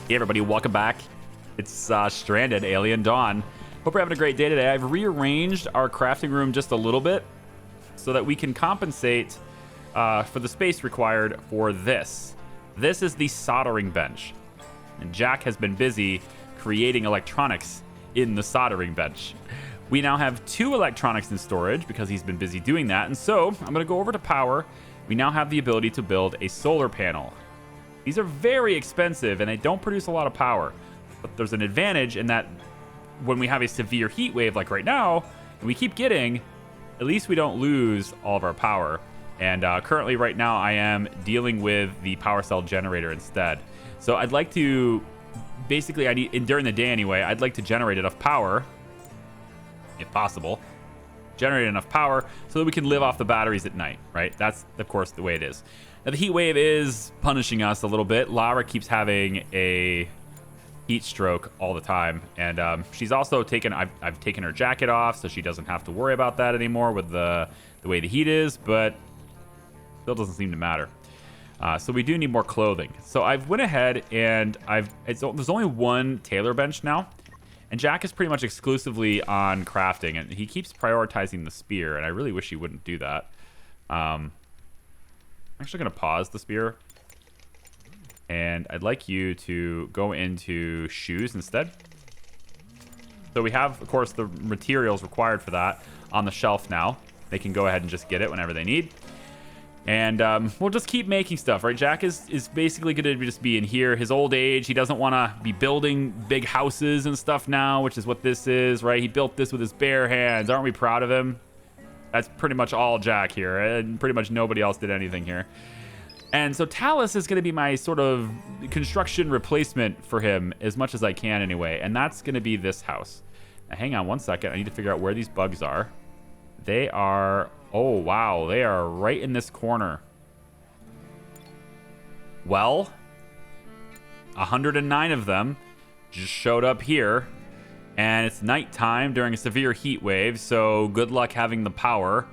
Hey everybody, welcome back. It's Stranded Alien Dawn. Hope you're having a great day today. I've rearranged our crafting room just a little bit so that we can compensate for the space required for this. This is the soldering bench. And Jack has been busy creating electronics in the soldering bench. We now have 2 electronics in storage because he's been busy doing that. And so I'm going to go over to power. We now have the ability to build a solar panel. These are very expensive and they don't produce a lot of power. But there's an advantage in that when we have a severe heat wave like right now, and we keep getting, at least we don't lose all of our power. And currently right now I am dealing with the power cell generator instead. So I'd like to, basically during the day anyway, I'd like to generate enough power, if possible, generate enough power so that we can live off the batteries at night, right? That's of course the way it is. Now the heat wave is punishing us a little bit. Lara keeps having a heat stroke all the time, and she's also taken, I've taken her jacket off so she doesn't have to worry about that anymore with the way the heat is, but still doesn't seem to matter. So we do need more clothing. So I've went ahead and there's only one tailor bench now, and Jack is pretty much exclusively on crafting, and he keeps prioritizing the spear, and I really wish he wouldn't do that. I'm actually going to pause the spear, and I'd like you to go into shoes instead. So we have, of course, the materials required for that on the shelf now. They can go ahead and just get it whenever they need. And we'll just keep making stuff, right? Jack is basically going to just be in here. His old age, he doesn't want to be building big houses and stuff now, which is what this is, right? He built this with his bare hands. Aren't we proud of him? That's pretty much all Jack here, and pretty much nobody else did anything here. And so Talus is going to be my sort of construction replacement for him as much as I can anyway, and that's going to be this house. Now, hang on one second. I need to figure out where these bugs are. They are... Oh, wow. They are right in this corner. Well, 109 of them just showed up here. And it's nighttime during a severe heat wave, so good luck having the power.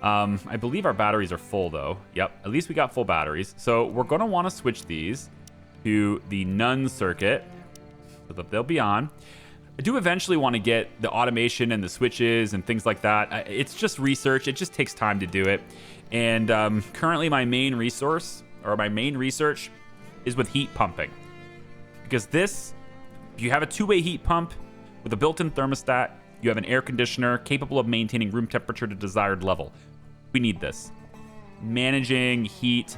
I believe our batteries are full, though. Yep, at least we got full batteries. So we're going to want to switch these to the Nun circuit so that they'll be on. I do eventually want to get the automation and the switches and things like that. It's just research. It just takes time to do it. And currently my main research is with heat pumping. Because this, if you have a 2-way heat pump with a built-in thermostat, you have an air conditioner capable of maintaining room temperature to desired level. We need this. Managing heat,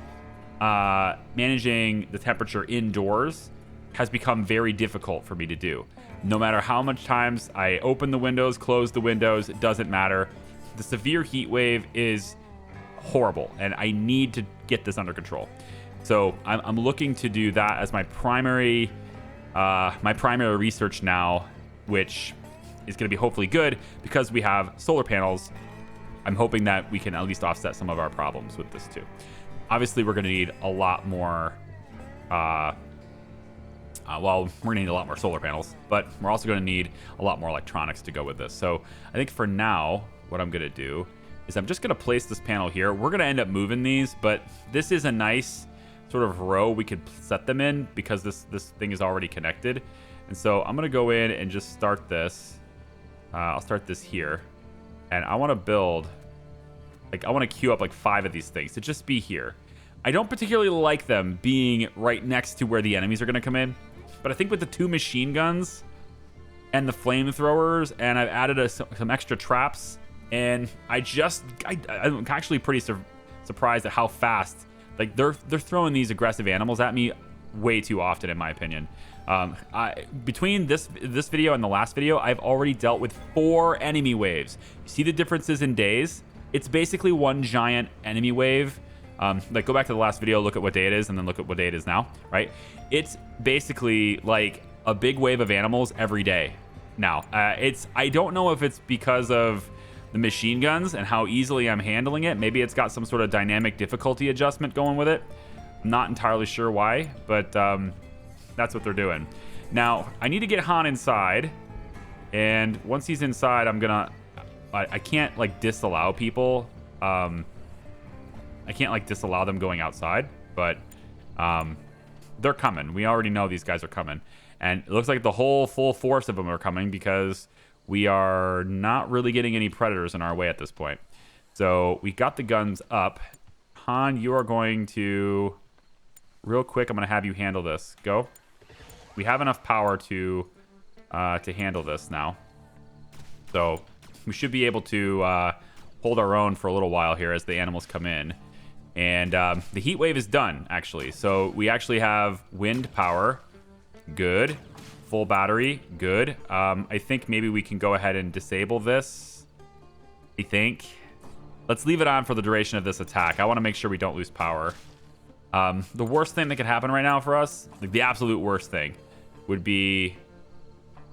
managing the temperature indoors has become very difficult for me to do. No matter how much times I open the windows, close the windows, it doesn't matter. The severe heat wave is horrible, and I need to get this under control. So I'm looking to do that as my primary research now, which is going to be hopefully good because we have solar panels. I'm hoping that we can at least offset some of our problems with this too. Obviously, we're going to need a lot more... well, we're going to need a lot more solar panels, but we're also going to need a lot more electronics to go with this. So I think for now, what I'm going to do is I'm just going to place this panel here. We're going to end up moving these, but this is a nice sort of row we could set them in because this thing is already connected. And so I'm going to go in and just start this. I'll start this here. And I want to build, I want to queue up 5 of these things to just be here. I don't particularly like them being right next to where the enemies are going to come in. But I think with the 2 machine guns and the flamethrowers, and I've added some extra traps, and I'm actually pretty surprised at how fast, they're throwing these aggressive animals at me way too often, in my opinion. Between this video and the last video, I've already dealt with 4 enemy waves. You see the differences in days? It's basically one giant enemy wave. Go back to the last video, look at what day it is, and then look at what day it is now, right? It's basically like a big wave of animals every day now. I don't know if it's because of the machine guns and how easily I'm handling it. Maybe it's got some sort of dynamic difficulty adjustment going with it. I'm not entirely sure why, but that's what they're doing. Now, I need to get Han inside, and once he's inside, I can't disallow people. I can't disallow them going outside, but they're coming. We already know these guys are coming. And it looks like the whole full force of them are coming because we are not really getting any predators in our way at this point. So we got the guns up. Han, you are going to... Real quick, I'm going to have you handle this. Go. We have enough power to handle this now. So we should be able to hold our own for a little while here as the animals come in. And the heat wave is done, actually. So we actually have wind power. Good. Full battery. Good. I think maybe we can go ahead and disable this. I think. Let's leave it on for the duration of this attack. I want to make sure we don't lose power. The worst thing that could happen right now for us, like the absolute worst thing, would be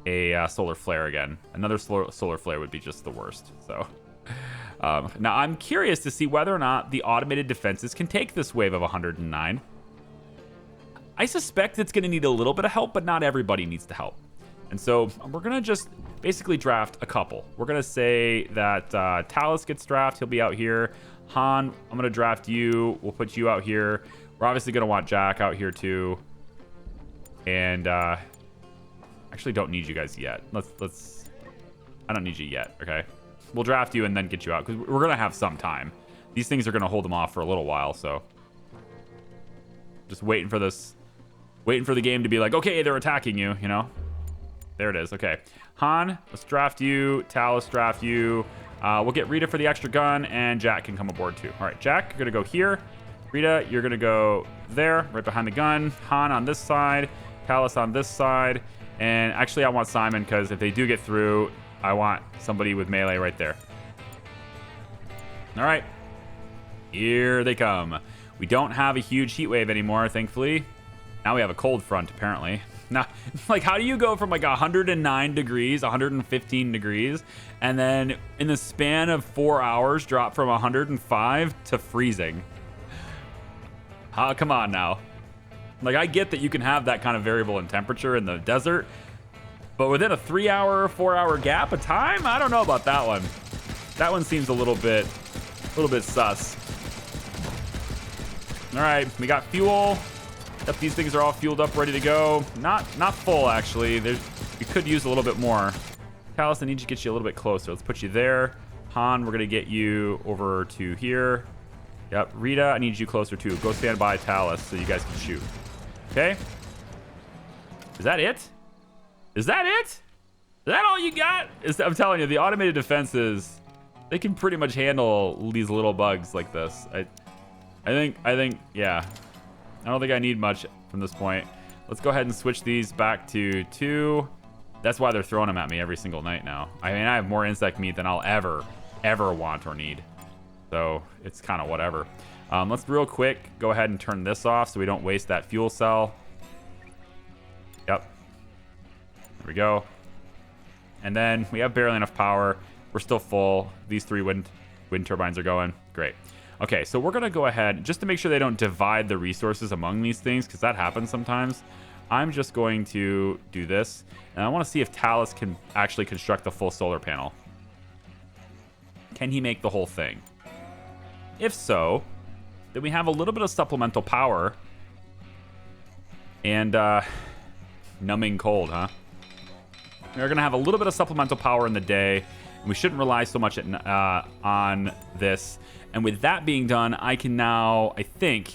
a solar flare again. Another solar flare would be just the worst. So now I'm curious to see whether or not the automated defenses can take this wave of 109. I suspect it's going to need a little bit of help, but not everybody needs to help. And so we're going to just basically draft a couple. We're going to say that Talus gets drafted. He'll be out here. Han, I'm going to draft you. We'll put you out here. We're obviously going to want Jack out here too. And actually don't need you guys yet. I don't need you yet, okay? We'll draft you and then get you out because we're going to have some time. These things are going to hold them off for a little while, so just waiting for this. Waiting for the game to be like, okay, they're attacking you, you know? There it is. Okay. Han, let's draft you. Talus, draft you. We'll get Rita for the extra gun, and Jack can come aboard too. All right, Jack, you're going to go here. Rita, you're going to go there, right behind the gun. Han on this side. Talus on this side. And actually, I want Simon, because if they do get through, I want somebody with melee right there. All right. Here they come. We don't have a huge heat wave anymore, thankfully. Now we have a cold front, apparently. Now, like, how do you go from like 109 degrees, 115 degrees, and then in the span of 4 hours drop from 105 to freezing? Come on now. Like, I get that you can have that kind of variable in temperature in the desert, but within a 3 hour, 4 hour gap of time, I don't know about that one. That one seems a little bit sus. All right, we got fuel. Yep, these things are all fueled up, ready to go. Not full, actually. We could use a little bit more. Talus, I need to get you a little bit closer. Let's put you there. Han, we're going to get you over to here. Yep, Rita, I need you closer too. Go stand by Talus so you guys can shoot. Okay? Is that it? Is that it? Is that all you got? I'm telling you, the automated defenses, they can pretty much handle these little bugs like this. I think, yeah. I don't think I need much from this point. Let's go ahead and switch these back to 2. That's why they're throwing them at me every single night now. I mean, I have more insect meat than I'll ever want or need. So it's kind of whatever. Let's real quick go ahead and turn this off so we don't waste that fuel cell. Yep. There we go. And then we have barely enough power. We're still full. These 3 wind turbines are going. Great. Okay, so we're going to go ahead, just to make sure they don't divide the resources among these things, because that happens sometimes. I'm just going to do this, and I want to see if Talus can actually construct the full solar panel. Can he make the whole thing? If so, then we have a little bit of supplemental power. And, numbing cold, huh? We're going to have a little bit of supplemental power in the day, and we shouldn't rely so much on this. And with that being done, I can now, I think,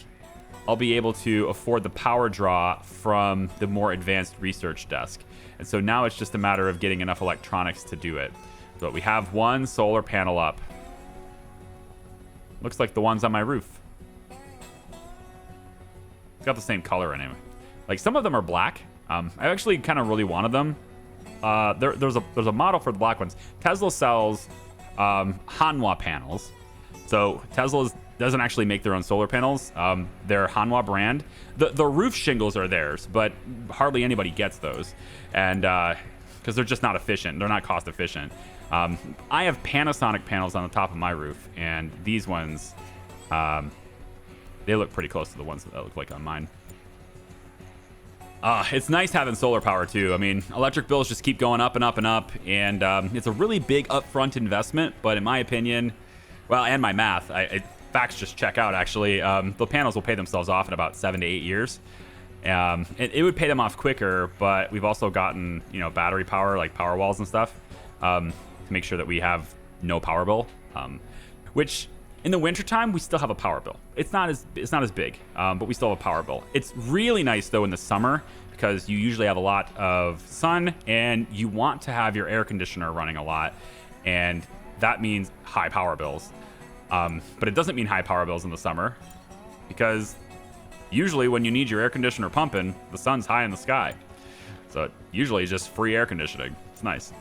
I'll be able to afford the power draw from the more advanced research desk. And so now it's just a matter of getting enough electronics to do it. But we have 1 solar panel up. Looks like the ones on my roof. It's got the same color anyway. Like, some of them are black. I actually kind of really wanted them. There's a model for the black ones. Tesla sells Hanwha panels. So Tesla doesn't actually make their own solar panels. They're Hanwha brand. The roof shingles are theirs, but hardly anybody gets those. And because they're just not efficient. They're not cost efficient. I have Panasonic panels on the top of my roof, and these ones, they look pretty close to the ones that look like on mine. It's nice having solar power too. I mean, electric bills just keep going up and up and up, and it's a really big upfront investment, but in my opinion, well, and my math, facts just check out actually. The panels will pay themselves off in about 7 to 8 years. It would pay them off quicker, but we've also gotten, you know, battery power, like power walls and stuff, to make sure that we have no power bill. Which in the wintertime, we still have a power bill. It's not as big, but we still have a power bill. It's really nice though in the summer because you usually have a lot of sun and you want to have your air conditioner running a lot, and that means high power bills. But it doesn't mean high power bills in the summer because usually when you need your air conditioner pumping, the sun's high in the sky. So it usually is just free air conditioning. It's nice.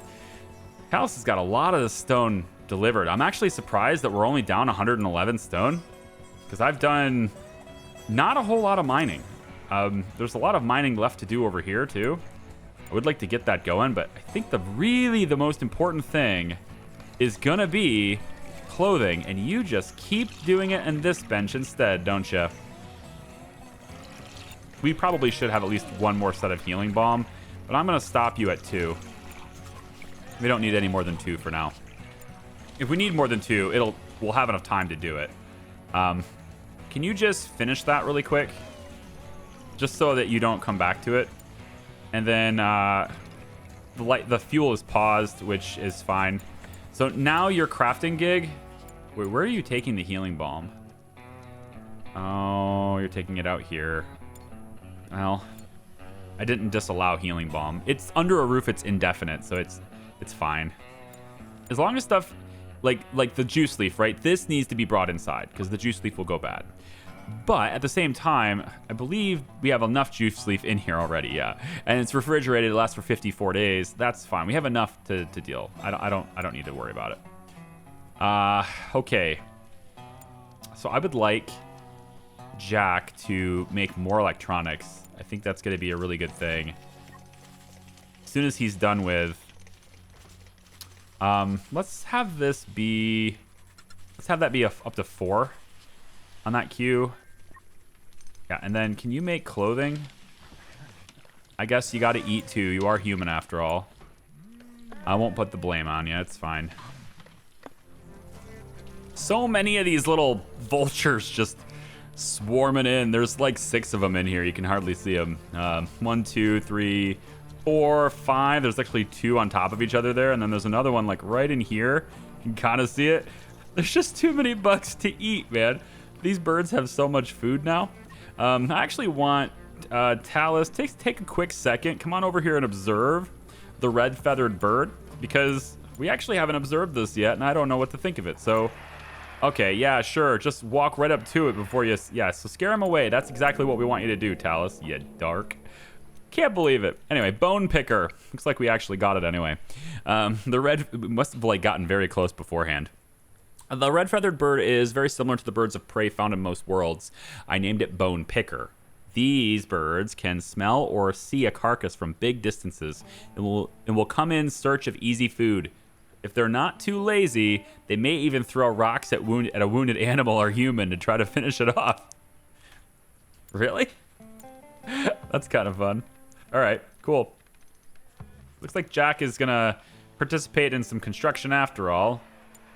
House has got a lot of the stone delivered. I'm actually surprised that we're only down 111 stone because I've done not a whole lot of mining. There's a lot of mining left to do over here too. I would like to get that going, but I think the most important thing is gonna be clothing, and you just keep doing it in this bench instead, don't you? We probably should have at least one more set of healing balm, but I'm gonna stop you at 2. We don't need any more than 2 for now. If we need more than 2, we'll have enough time to do it. Can you just finish that really quick? Just so that you don't come back to it. And then the fuel is paused, which is fine. So now your crafting gig. Wait, where are you taking the healing balm? Oh, you're taking it out here. Well, I didn't disallow healing balm. It's under a roof. It's indefinite, so it's fine. As long as stuff like the juice leaf, right? This needs to be brought inside because the juice leaf will go bad. But at the same time, I believe we have enough juice leaf in here already, yeah. And it's refrigerated, it lasts for 54 days. That's fine. We have enough to deal. I don't need to worry about it. Okay. So I would like Jack to make more electronics. I think that's going to be a really good thing. As soon as he's done with... let's have that be up to 4 on that queue. Yeah, and then can you make clothing? I guess you got to eat too. You are human after all. I won't put the blame on you. It's fine. So many of these little vultures just swarming in. There's like 6 of them in here. You can hardly see them. 1, 2, 3, 4, 5. There's actually 2 on top of each other there. And then there's another one like right in here. You can kind of see it. There's just too many bugs to eat, man. These birds have so much food now. I actually want Talus, take a quick second. Come on over here and observe the red-feathered bird, because we actually haven't observed this yet, and I don't know what to think of it. So, okay, yeah, sure. Just walk right up to it before you... Yeah, so scare him away. That's exactly what we want you to do, Talus. You dark. Can't believe it. Anyway, bone picker. Looks like we actually got it anyway. The red must have like gotten very close beforehand. The red-feathered bird is very similar to the birds of prey found in most worlds. I named it bone picker. These birds can smell or see a carcass from big distances and will come in search of easy food. If they're not too lazy, they may even throw rocks at a wounded animal or human to try to finish it off. Really? That's kind of fun. All right, cool. Looks like Jack is going to participate in some construction after all.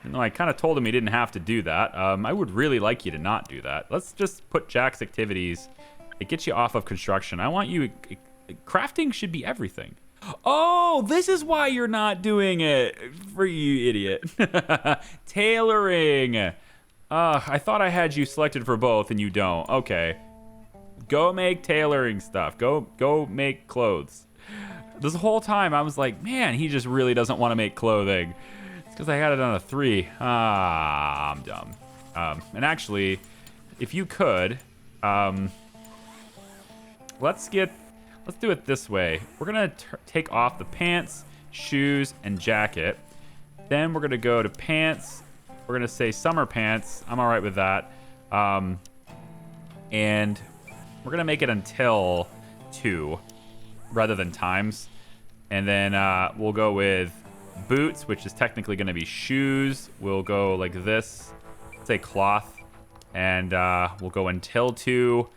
No, I kind of told him he didn't have to do that. I would really like you to not do that. Let's just put Jack's activities. It gets you off of construction. I want you... Crafting should be everything. Oh, this is why you're not doing it. For you idiot. Tailoring. I thought I had you selected for both and you don't. Okay. Go make tailoring stuff. Go make clothes. This whole time I was like, man, he just really doesn't want to make clothing. Because I had it on a 3. I'm dumb. And actually, if you could, let's do it this way. We're gonna take off the pants, shoes, and jacket. Then we're gonna go to pants. We're gonna say summer pants. I'm all right with that. And we're gonna make it until 2, rather than times. And then we'll go with boots, which is technically going to be shoes. We'll go like this, say cloth, and we'll go until 2.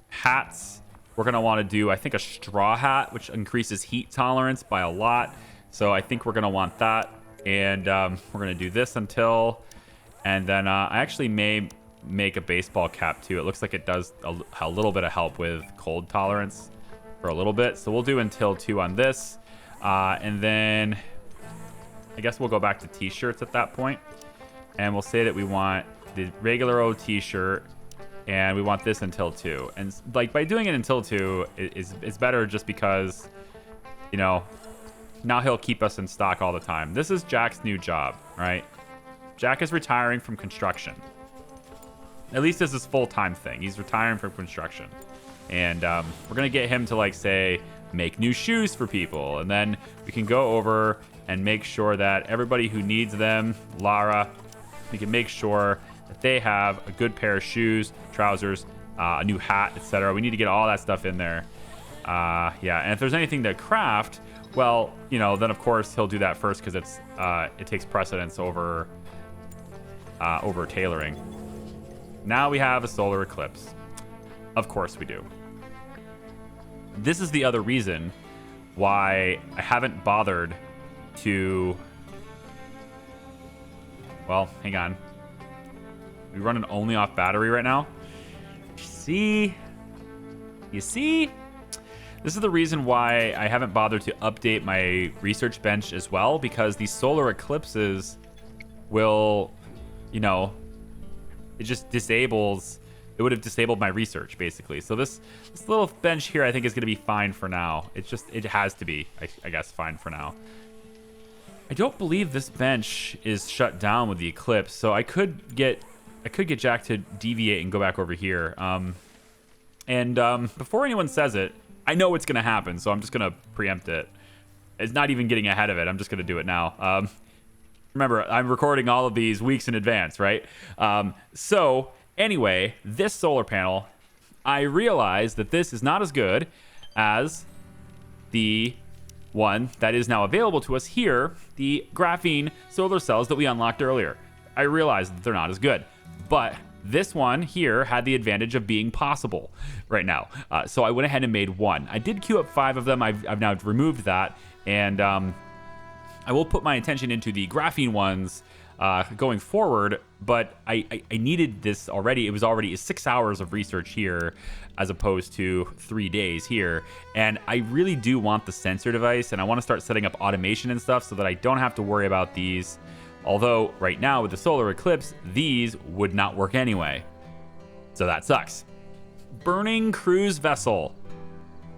Hats, we're going to want to do, I think, a straw hat, which increases heat tolerance by a lot. So I think we're going to want that. And we're going to do this until, and then I actually may make a baseball cap too. It looks like it does a little bit of help with cold tolerance for a little bit. So we'll do until 2 on this. And then I guess we'll go back to t-shirts at that point. And we'll say that we want the regular old t-shirt and we want this until 2. And like by doing it until 2 is better just because, you know, now he'll keep us in stock all the time. This is Jack's new job, right? Jack is retiring from construction. At least this is full-time thing. He's retiring from construction. And we're going to get him to, like, say, make new shoes for people. And then we can go over and make sure that everybody who needs them, Lara, we can make sure that they have a good pair of shoes, trousers, a new hat, etc. We need to get all that stuff in there. Yeah, and if there's anything to craft, well, you know, then of course he'll do that first because it takes precedence over tailoring. Now we have a solar eclipse. Of course we do. This is the other reason why I haven't bothered to... Well, hang on. We running only off battery right now. You see? This is the reason why I haven't bothered to update my research bench as well, because these solar eclipses will, you know, it just disables. It would have disabled my research basically. So this little bench here, I think, is going to be fine for now. It has to be, I guess, fine for now. I don't believe this bench is shut down with the eclipse, so I could get Jack to deviate and go back over here. Before anyone says it, I know it's going to happen, so I'm just going to preempt it. It's not even getting ahead of it. I'm just going to do it now. Remember, I'm recording all of these weeks in advance, right? So anyway, this solar panel, I realized that this is not as good as the one that is now available to us here, the graphene solar cells that we unlocked earlier. I realized that they're not as good, but this one here had the advantage of being possible right now. So I went ahead and made one. I did queue up 5 of them. I've now removed that, and I will put my attention into the graphene ones going forward, but I needed this already. It was already 6 hours of research here as opposed to 3 days here. And I really do want the sensor device, and I want to start setting up automation and stuff so that I don't have to worry about these. Although right now with the solar eclipse, these would not work anyway. So that sucks. Burning cruise vessel.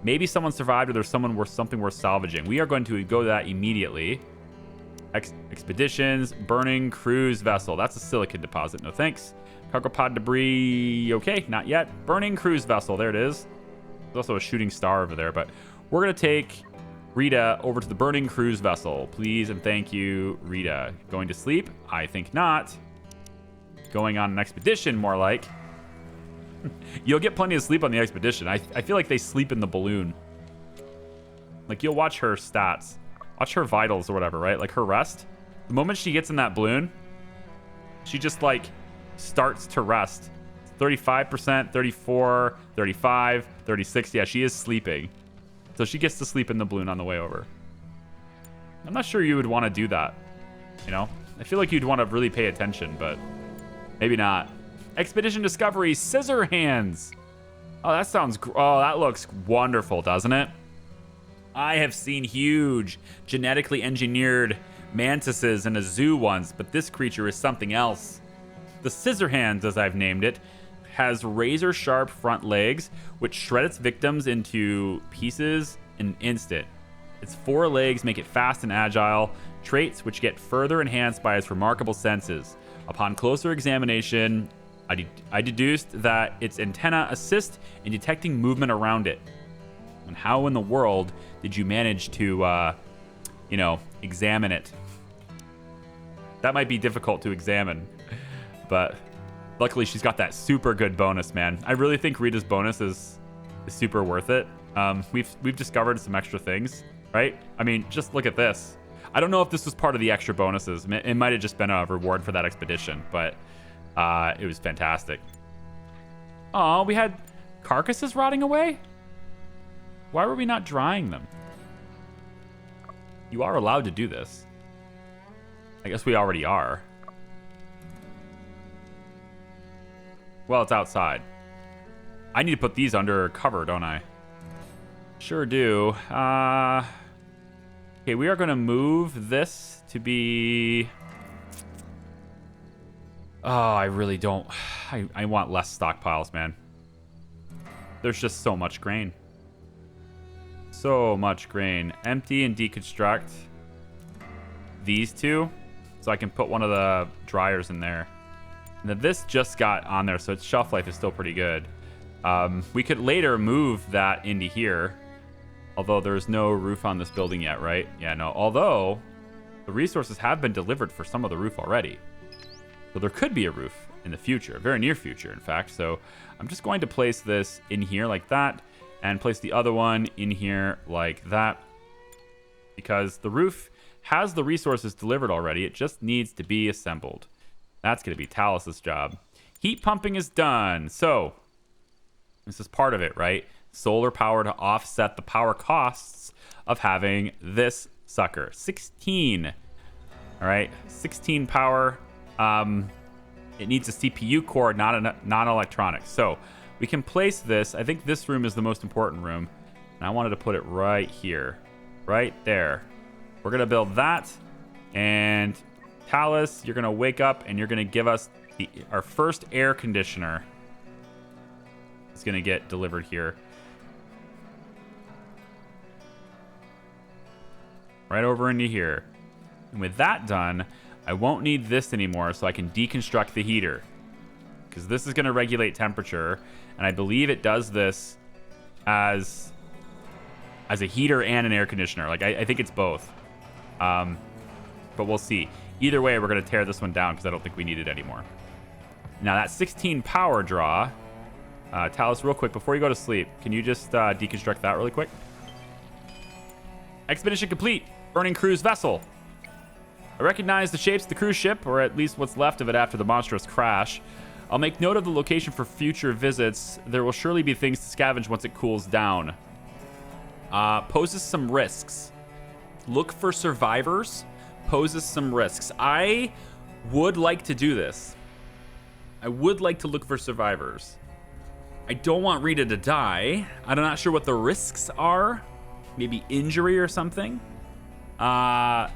Maybe someone survived or there's something worth salvaging. We are going to go to that immediately. Expeditions, burning cruise vessel. That's a silicon deposit. No thanks. Cargo pod debris. Okay, not yet. Burning cruise vessel. There it is. There's also a shooting star over there, but we're going to take Rita over to the burning cruise vessel. Please and thank you, Rita. Going to sleep? I think not. Going on an expedition, more like. You'll get plenty of sleep on the expedition. I feel like they sleep in the balloon. Like, you'll watch her stats. Watch her vitals or whatever, right? Like her rest. The moment she gets in that balloon, she just like starts to rest. 35%, 34, 35, 36. Yeah, she is sleeping. So she gets to sleep in the balloon on the way over. I'm not sure you would want to do that. You know? I feel like you'd want to really pay attention, but maybe not. Expedition Discovery, scissor hands. Oh, that looks wonderful, doesn't it? I have seen huge genetically engineered mantises in a zoo once, but this creature is something else. The scissor hands, as I've named it, has razor sharp front legs which shred its victims into pieces in an instant. Its 4 legs make it fast and agile, traits which get further enhanced by its remarkable senses. Upon closer examination, I deduced that its antenna assist in detecting movement around it. And how in the world did you manage to, examine it? That might be difficult to examine, but luckily she's got that super good bonus, man. I really think Rita's bonus is super worth it. We've discovered some extra things, right? I mean, just look at this. I don't know if this was part of the extra bonuses. It might have just been a reward for that expedition, but it was fantastic. Oh, we had carcasses rotting away? Why were we not drying them? You are allowed to do this. I guess we already are. Well, it's outside. I need to put these under cover, don't I? Sure do. Okay, we are going to move this to be... Oh, I really don't... I want less stockpiles, man. There's just so much grain. So much grain. Empty and deconstruct these two, so I can put one of the dryers in there. Now, this just got on there, so its shelf life is still pretty good. We could later move that into here, although there's no roof on this building yet, right? Yeah, no. Although, the resources have been delivered for some of the roof already. So there could be a roof in the future, very near future, in fact. So I'm just going to place this in here like that, and place the other one in here like that, because the roof has the resources delivered already. It just needs to be assembled. That's going to be Talus's job. Heat pumping is done. So this is part of it, right? Solar power to offset the power costs of having this sucker. 16. All right, 16 power. It needs a CPU core, not a non-electronic. So we can place this. I think this room is the most important room, and I wanted to put it right here, right there. We're gonna build that, and Talus, you're gonna wake up and you're gonna give us our first air conditioner. It's gonna get delivered here. Right over into here. And with that done, I won't need this anymore, so I can deconstruct the heater, because this is gonna regulate temperature, and I believe it does this as a heater and an air conditioner. Like, I think it's both. But we'll see. Either way, we're going to tear this one down because I don't think we need it anymore. Now, that 16 power draw, Talus, real quick, before you go to sleep, can you just deconstruct that really quick? Expedition complete. Burning cruise vessel. I recognize the shapes of the cruise ship, or at least what's left of it after the monstrous crash. I'll make note of the location for future visits. There will surely be things to scavenge once it cools down. Poses some risks. Look for survivors. Poses some risks. I would like to do this. I would like to look for survivors. I don't want Rita to die. I'm not sure what the risks are. Maybe injury or something. But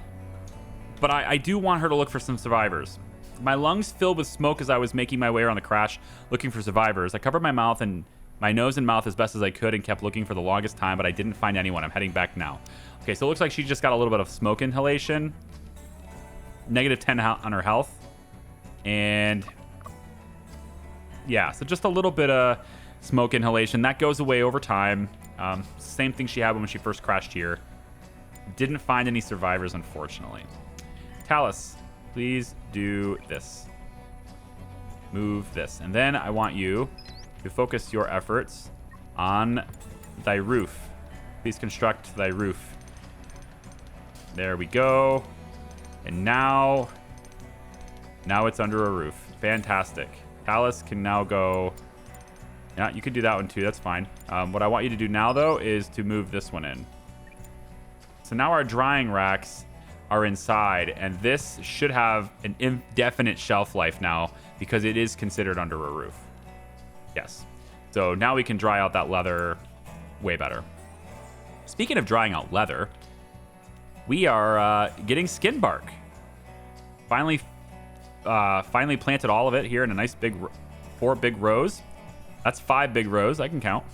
I do want her to look for some survivors. My lungs filled with smoke as I was making my way around the crash, looking for survivors. I covered my mouth and my nose and mouth as best as I could and kept looking for the longest time, but I didn't find anyone. I'm heading back now. Okay, so it looks like she just got a little bit of smoke inhalation. Negative 10 on her health. And yeah, so just a little bit of smoke inhalation. That goes away over time. Same thing she had when she first crashed here. Didn't find any survivors, unfortunately. Talus, please do this. Move this. And then I want you to focus your efforts on thy roof. Please construct thy roof. There we go. And now it's under a roof. Fantastic. Talus can now go... Yeah, you could do that one too. That's fine. What I want you to do now, though, is to move this one in. So now our drying racks are inside, and this should have an indefinite shelf life now because it is considered under a roof. Yes. So now we can dry out that leather way better. Speaking of drying out leather, we are getting skin bark. Finally planted all of it here in a nice big 4 big rows. That's 5 big rows. I can count.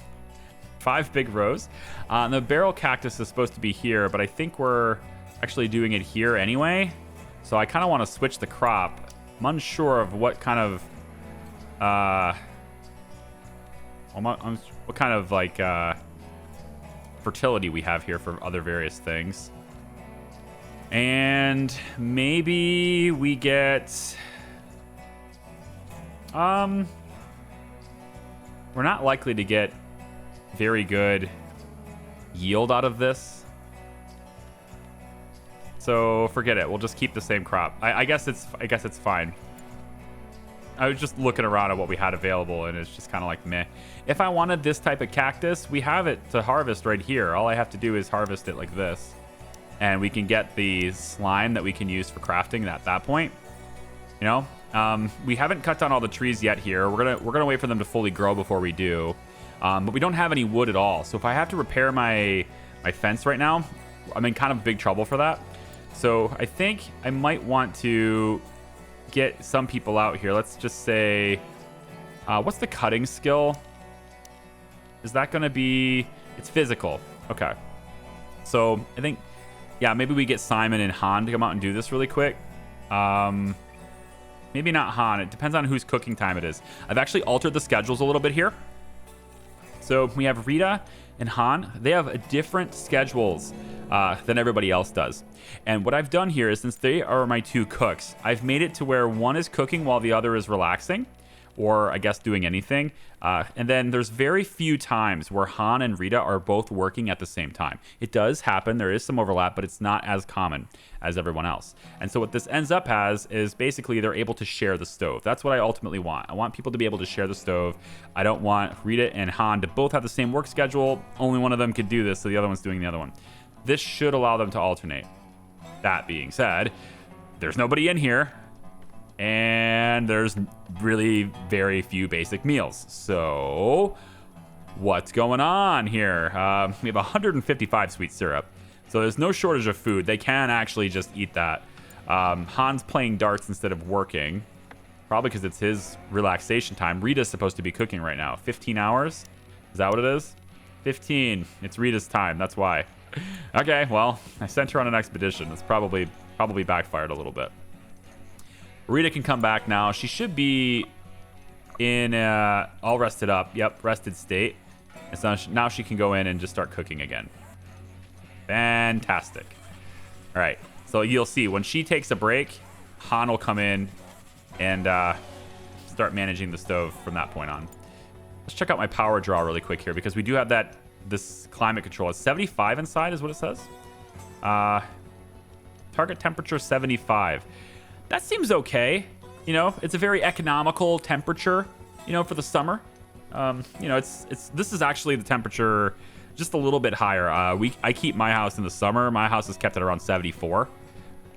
5 big rows. The barrel cactus is supposed to be here, but I think we're actually doing it here anyway. So I kind of want to switch the crop. I'm unsure of what kind of what kind of like fertility we have here for other various things. And maybe we get we're not likely to get very good yield out of this. So forget it. We'll just keep the same crop. I guess it's fine. I was just looking around at what we had available, and it's just kind of like meh. If I wanted this type of cactus, we have it to harvest right here. All I have to do is harvest it like this, and we can get the slime that we can use for crafting at that point. You know, We haven't cut down all the trees yet here. We're gonna wait for them to fully grow before we do. But we don't have any wood at all. So if I have to repair my fence right now, I'm in kind of big trouble for that. So I think I might want to get some people out here. Let's just say, what's the cutting skill? Is that going to be... It's physical. Okay. So I think, yeah, maybe we get Simon and Han to come out and do this really quick. Maybe not Han. It depends on whose cooking time it is. I've actually altered the schedules a little bit here. So we have Rita and Han. They have different schedules than everybody else does. And what I've done here is, since they are my two cooks, I've made it to where one is cooking while the other is relaxing, or I guess doing anything. And then there's very few times where Han and Rita are both working at the same time. It does happen. There is some overlap, but it's not as common as everyone else. And so what this ends up as is basically they're able to share the stove. That's what I ultimately want. I want people to be able to share the stove. I don't want Rita and Han to both have the same work schedule. Only one of them could do this, so the other one's doing the other one. This should allow them to alternate. That being said, there's nobody in here. And there's really very few basic meals. So what's going on here? We have 155 sweet syrup. So there's no shortage of food. They can actually just eat that. Han's playing darts instead of working. Probably because it's his relaxation time. Rita's supposed to be cooking right now. 15 hours? Is that what it is? 15. It's Rita's time. That's why. Okay, well, I sent her on an expedition. It's probably backfired a little bit. Rita can come back now. She should be in all rested up. Yep, rested state. And so now she can go in and just start cooking again. Fantastic. All right, so you'll see when she takes a break, Han will come in and start managing the stove from that point on. Let's check out my power draw really quick here, because we do have this climate control. It's 75 inside is what it says. Target temperature 75. That seems okay. You know, it's a very economical temperature, you know, for the summer. You know, this is actually the temperature just a little bit higher. I keep my house in the summer. My house is kept at around 74.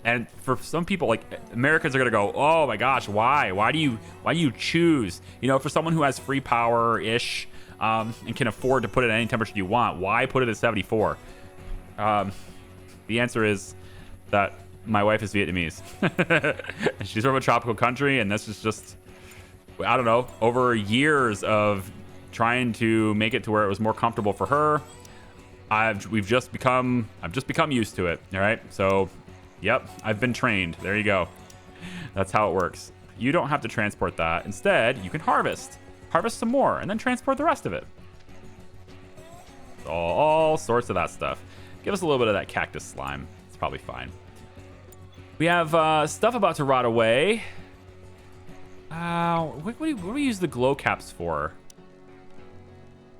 And for some people, like Americans, are gonna go, oh my gosh, why? Why do you choose? You know, for someone who has free power-ish and can afford to put it at any temperature you want, why put it at 74? The answer is that my wife is Vietnamese. And she's from a tropical country, and this is just, I don't know, over years of trying to make it to where it was more comfortable for her. I've just become used to it. All right, so yep, I've been trained. There you go. That's how it works. You don't have to transport that. Instead, you can harvest some more, and then transport the rest of it. All sorts of that stuff. Give us a little bit of that cactus slime. It's probably fine. We have stuff about to rot away. What do we use the glow caps for?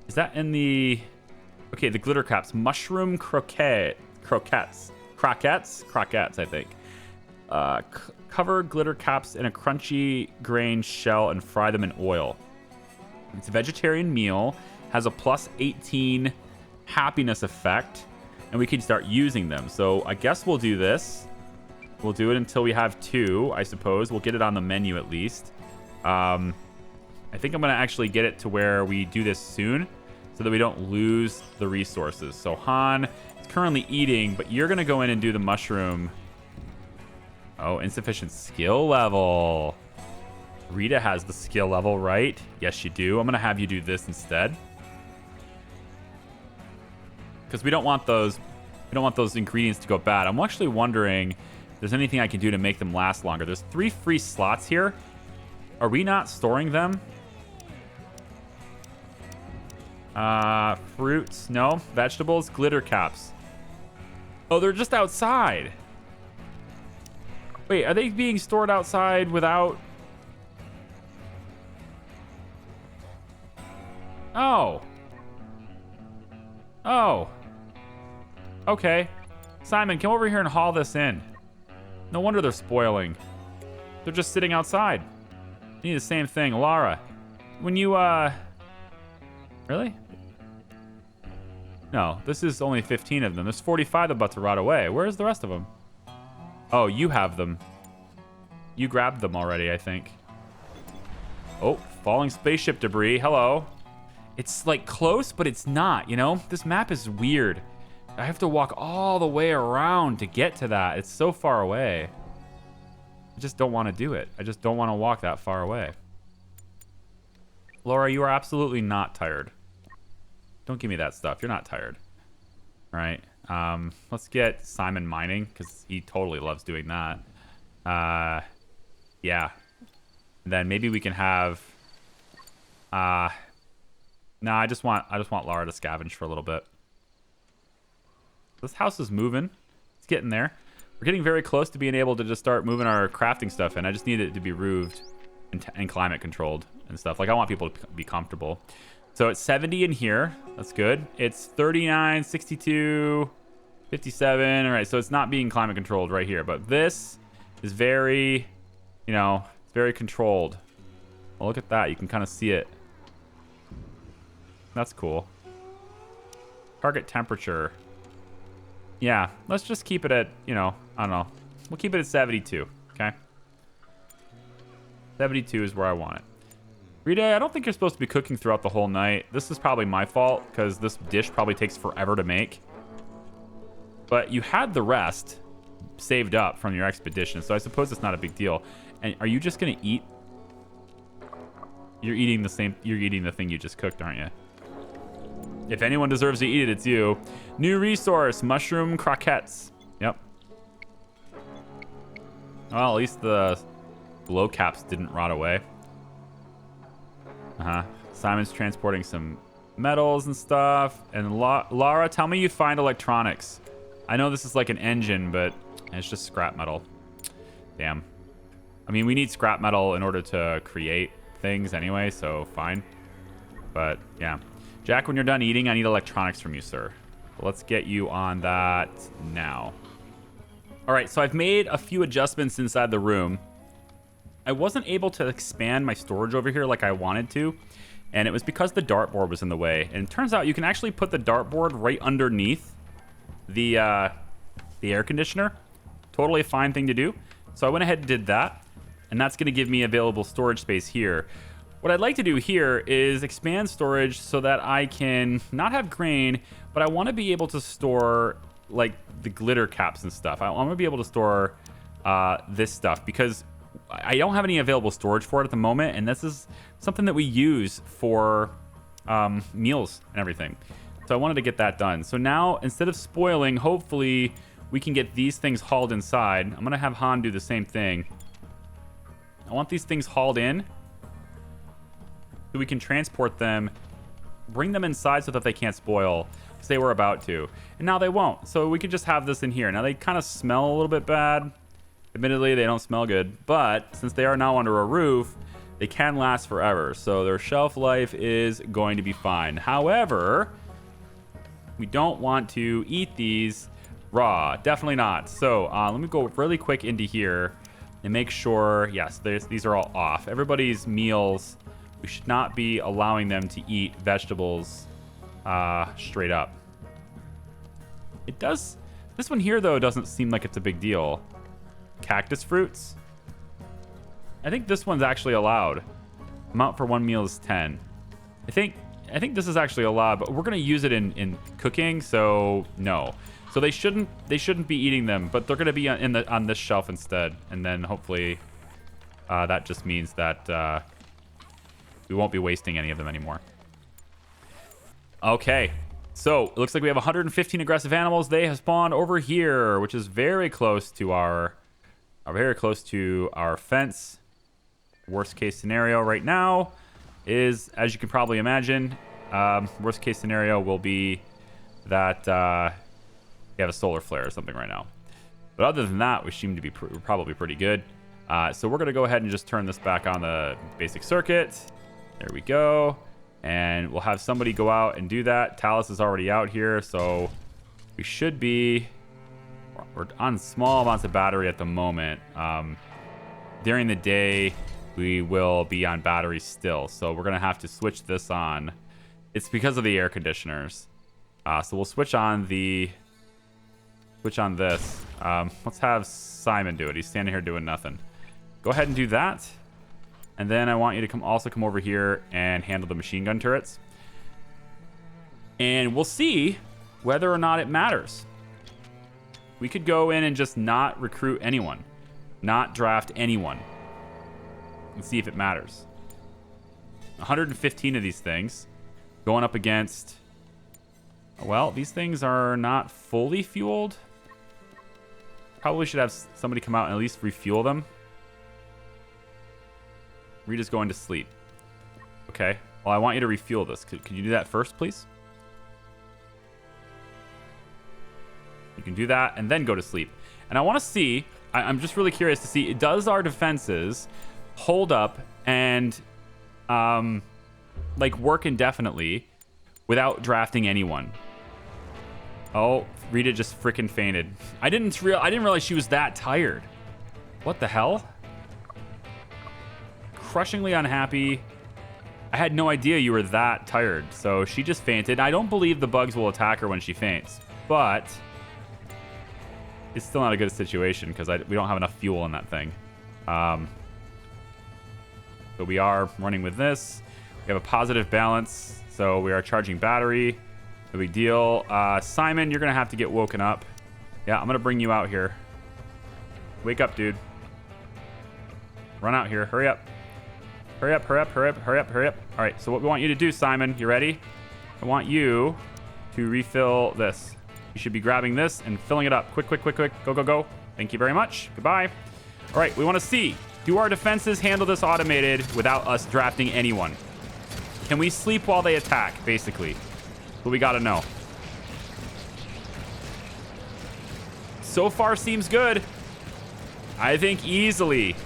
Is that in the... Okay, the glitter caps. Mushroom croquettes, I think. Cover glitter caps in a crunchy grain shell and fry them in oil. It's a vegetarian meal. Has a plus 18 happiness effect. And we can start using them. So I guess we'll do this. We'll do it until we have 2, I suppose. We'll get it on the menu at least. I think I'm going to actually get it to where we do this soon so that we don't lose the resources. So Han is currently eating, but you're going to go in and do the mushroom. Oh, insufficient skill level. Rita has the skill level, right? Yes, you do. I'm going to have you do this instead. Because we don't want those ingredients to go bad. I'm actually wondering if there's anything I can do to make them last longer. There's 3 free slots here. Are we not storing them? Fruits, no. Vegetables, glitter caps. Oh, they're just outside. Wait, are they being stored outside without... Oh. Oh. Okay. Simon, come over here and haul this in. No wonder they're spoiling. They're just sitting outside. I need the same thing. Lara, when you, Really? No, this is only 15 of them. There's 45 about to rot away. Where's the rest of them? Oh, you have them. You grabbed them already, I think. Oh, falling spaceship debris. Hello. It's like close, but it's not, you know? This map is weird. I have to walk all the way around to get to that. It's so far away. I just don't want to do it. I just don't want to walk that far away. Laura, you are absolutely not tired. Don't give me that stuff. You're not tired. All right. Let's get Simon mining because he totally loves doing that. Yeah. And then maybe we can have. No, I just want Laura to scavenge for a little bit. This house is moving. It's getting there. We're getting very close to being able to just start moving our crafting stuff in. I just need it to be roofed and climate controlled and stuff. Like, I want people to be comfortable. So it's 70 in here. That's good. It's 39, 62, 57. All right, so it's not being climate controlled right here. But this is very, you know, it's very controlled. Well, look at that. You can kind of see it. That's cool. Target temperature. Yeah, let's just keep it at, you know, I don't know. We'll keep it at 72, okay? 72 is where I want it. Rita, I don't think you're supposed to be cooking throughout the whole night. This is probably my fault, because this dish probably takes forever to make. But you had the rest saved up from your expedition, so I suppose it's not a big deal. And are you just going to eat? You're eating the thing you just cooked, aren't you? If anyone deserves to eat it, it's you. New resource, mushroom croquettes. Yep. Well, at least the glow caps didn't rot away. Simon's transporting some metals and stuff. And Lara, tell me you find electronics. I know this is like an engine, but it's just scrap metal. Damn. I mean, we need scrap metal in order to create things anyway, so fine. But, yeah. Jack, when you're done eating, I need electronics from you, sir. Let's get you on that now. All right, so I've made a few adjustments inside the room. I wasn't able to expand my storage over here like I wanted to, and it was because the dartboard was in the way. And it turns out you can actually put the dartboard right underneath the air conditioner. Totally a fine thing to do. So I went ahead and did that, and that's going to give me available storage space here. What I'd like to do here is expand storage so that I can not have grain, but I want to be able to store like the glitter caps and stuff. I want to be able to store this stuff because I don't have any available storage for it at the moment, and this is something that we use for meals and everything. So I wanted to get that done. So now, instead of spoiling, hopefully we can get these things hauled inside. I'm going to have Han do the same thing. I want these things hauled in so we can transport them, bring them inside so that they can't spoil, because they were about to. And now they won't. So we could just have this in here. Now they kind of smell a little bit bad. Admittedly, they don't smell good. But since they are now under a roof, they can last forever. So their shelf life is going to be fine. However, we don't want to eat these raw. Definitely not. So let me go really quick into here and make sure, yes, these are all off. Everybody's meals, we should not be allowing them to eat vegetables straight up. It does. This one here, though, doesn't seem like it's a big deal. Cactus fruits. I think this one's actually allowed. Amount for one meal is 10. I think this is actually allowed, but we're gonna use it in cooking, so no. So they shouldn't be eating them, but they're gonna be on this shelf instead, and then hopefully that just means that we won't be wasting any of them anymore. Okay, so it looks like we have 115 aggressive animals. They have spawned over here, which is very close to our fence. Worst case scenario right now is, as you can probably imagine, worst case scenario will be that we have a solar flare or something right now. But other than that, we seem to be probably pretty good. So we're going to go ahead and just turn this back on the basic circuit. There we go. And we'll have somebody go out and do that. Talus is already out here, so we should be... We're on small amounts of battery at the moment. During the day, we will be on battery still, so we're going to have to switch this on. It's because of the air conditioners. So we'll switch on this. Let's have Simon do it. He's standing here doing nothing. Go ahead and do that. And then I want you to also come over here and handle the machine gun turrets. And we'll see whether or not it matters. We could go in and just not recruit anyone. Not draft anyone. And see if it matters. 115 of these things. Going up against... Well, these things are not fully fueled. Probably should have somebody come out and at least refuel them. Rita's going to sleep. Okay. Well, I want you to refuel this. Could you do that first, please? You can do that and then go to sleep. And I want to see... I'm just really curious to see, does our defenses hold up and like work indefinitely without drafting anyone? Oh, Rita just freaking fainted. I didn't realize she was that tired. What the hell? Crushingly unhappy. I had no idea you were that tired. So she just fainted. I don't believe the bugs will attack her when she faints, but it's still not a good situation because we don't have enough fuel in that thing. But we are running with this. We have a positive balance, so we are charging battery. No big deal. Simon, you're going to have to get woken up. Yeah, I'm going to bring you out here. Wake up, dude. Run out here. Hurry up. Hurry up, hurry up, hurry up, hurry up, hurry up. All right, so what we want you to do, Simon, you ready? I want you to refill this. You should be grabbing this and filling it up. Quick, quick, quick, quick. Go, go, go. Thank you very much. Goodbye. All right, we want to see, do our defenses handle this automated without us drafting anyone? Can we sleep while they attack, basically? But we got to know. So far seems good. I think easily.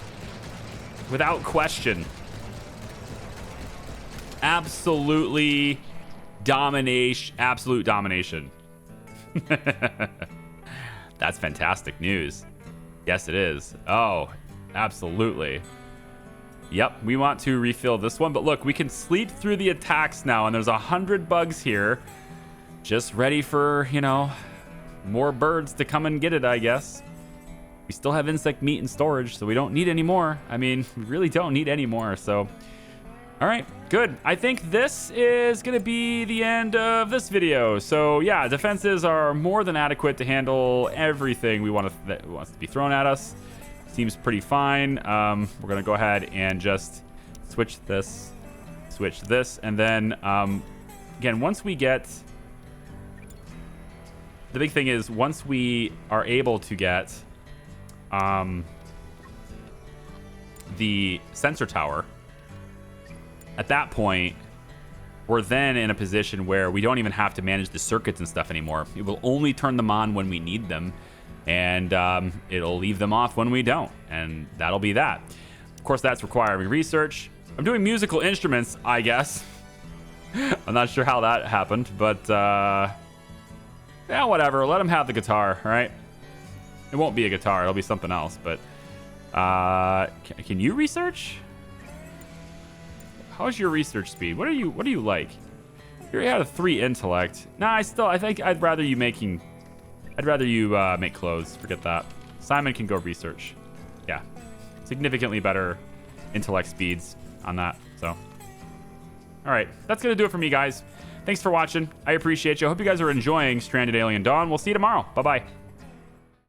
Without question. Absolutely domination. Absolute domination. That's fantastic news. Yes, it is. Oh, absolutely. Yep, we want to refill this one. But look, we can sleep through the attacks now. And there's 100 bugs here. Just ready for, you know, more birds to come and get it, I guess. We still have insect meat in storage, so we don't need any more. I mean, we really don't need any more, so... All right, good. I think this is going to be the end of this video. So, yeah, defenses are more than adequate to handle everything that wants to be thrown at us. Seems pretty fine. We're going to go ahead and just switch this, and then, again, once we get... The big thing is, once we are able to get... the sensor tower, at that point we're then in a position where we don't even have to manage the circuits and stuff anymore. It will only turn them on when we need them, and it'll leave them off when we don't, and that'll be that. Of course, that's requiring research. I'm doing musical instruments, I guess. I'm not sure how that happened, but yeah, whatever. Let them have the guitar, right? It won't be a guitar. It'll be something else. But can you research? How's your research speed? What do you like? You already had a 3 intellect. Nah, I think I'd rather you make clothes. Forget that. Simon can go research. Yeah, significantly better intellect speeds on that. So, all right, that's gonna do it for me, guys. Thanks for watching. I appreciate you. I hope you guys are enjoying Stranded Alien Dawn. We'll see you tomorrow. Bye bye.